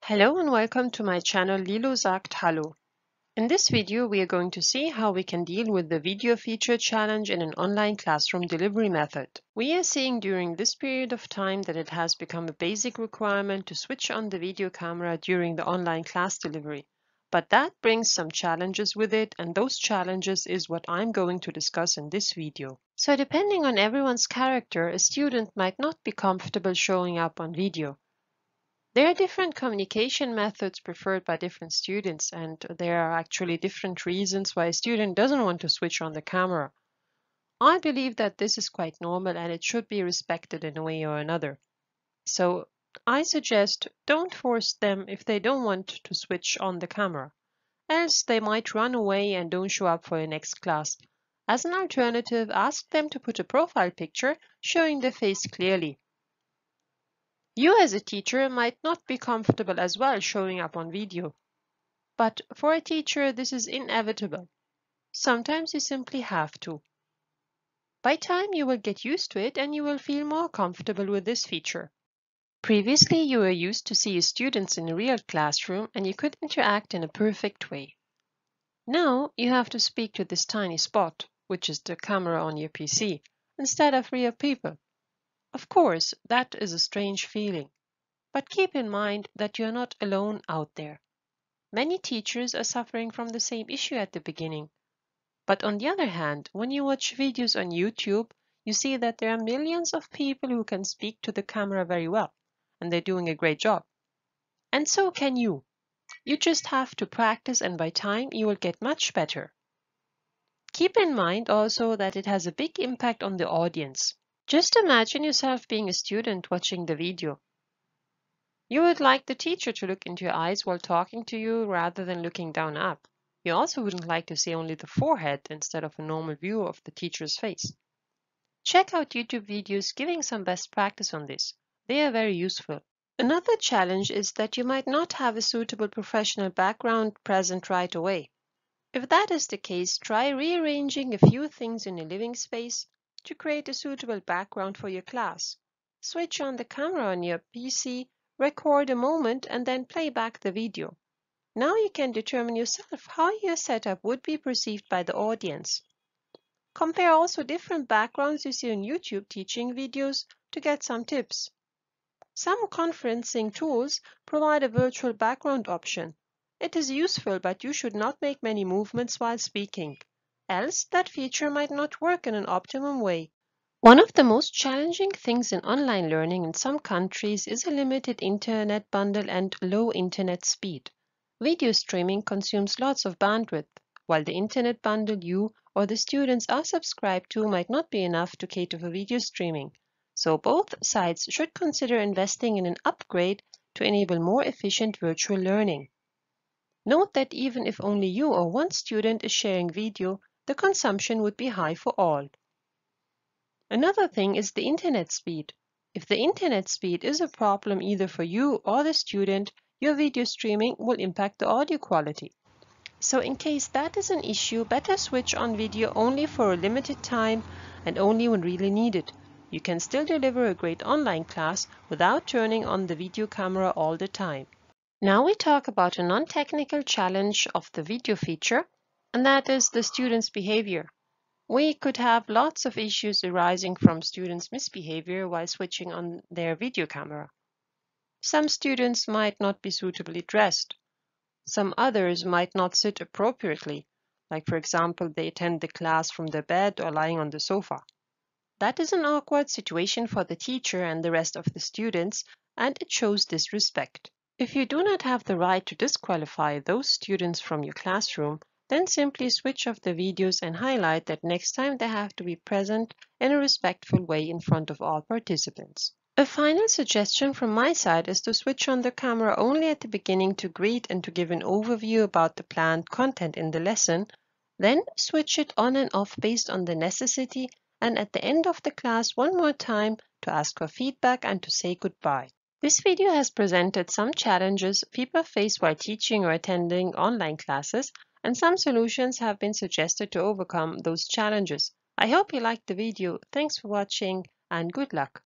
Hello and welcome to my channel Lilo sagt Hallo. In this video we are going to see how we can deal with the video feature challenge in an online classroom delivery method. We are seeing during this period of time that it has become a basic requirement to switch on the video camera during the online class delivery. But that brings some challenges with it, and those challenges is what I'm going to discuss in this video. So depending on everyone's character, a student might not be comfortable showing up on video. There are different communication methods preferred by different students, and there are actually different reasons why a student doesn't want to switch on the camera. I believe that this is quite normal and it should be respected in a way or another. So I suggest don't force them if they don't want to switch on the camera, else they might run away and don't show up for your next class. As an alternative, ask them to put a profile picture showing their face clearly. You as a teacher might not be comfortable as well showing up on video, but for a teacher this is inevitable. Sometimes you simply have to. By time you will get used to it and you will feel more comfortable with this feature. Previously you were used to see your students in a real classroom and you could interact in a perfect way. Now you have to speak to this tiny spot, which is the camera on your PC, instead of real people. Of course, that is a strange feeling. But keep in mind that you are not alone out there. Many teachers are suffering from the same issue at the beginning. But on the other hand, when you watch videos on YouTube, you see that there are millions of people who can speak to the camera very well, and they're doing a great job. And so can you. You just have to practice, and by time you will get much better. Keep in mind also that it has a big impact on the audience. Just imagine yourself being a student watching the video. You would like the teacher to look into your eyes while talking to you rather than looking down up. You also wouldn't like to see only the forehead instead of a normal view of the teacher's face. Check out YouTube videos giving some best practice on this. They are very useful. Another challenge is that you might not have a suitable professional background present right away. If that is the case, try rearranging a few things in your living space to create a suitable background for your class. Switch on the camera on your PC, record a moment, and then play back the video. Now you can determine yourself how your setup would be perceived by the audience. Compare also different backgrounds you see on YouTube teaching videos to get some tips. Some conferencing tools provide a virtual background option. It is useful, but you should not make many movements while speaking, else that feature might not work in an optimum way. One of the most challenging things in online learning in some countries is a limited internet bundle and low internet speed. Video streaming consumes lots of bandwidth, while the internet bundle you or the students are subscribed to might not be enough to cater for video streaming. So both sides should consider investing in an upgrade to enable more efficient virtual learning. Note that even if only you or one student is sharing video, the consumption would be high for all. Another thing is the internet speed. If the internet speed is a problem either for you or the student, your video streaming will impact the audio quality. So in case that is an issue, better switch on video only for a limited time and only when really needed. You can still deliver a great online class without turning on the video camera all the time. Now we talk about a non-technical challenge of the video feature, and that is the student's behavior. We could have lots of issues arising from students' misbehavior while switching on their video camera. Some students might not be suitably dressed. Some others might not sit appropriately, like for example, they attend the class from their bed or lying on the sofa. That is an awkward situation for the teacher and the rest of the students, and it shows disrespect. If you do not have the right to disqualify those students from your classroom, then simply switch off the videos and highlight that next time they have to be present in a respectful way in front of all participants. A final suggestion from my side is to switch on the camera only at the beginning to greet and to give an overview about the planned content in the lesson, then switch it on and off based on the necessity, and at the end of the class one more time to ask for feedback and to say goodbye. This video has presented some challenges people face while teaching or attending online classes, and some solutions have been suggested to overcome those challenges. I hope you liked the video. Thanks for watching and good luck.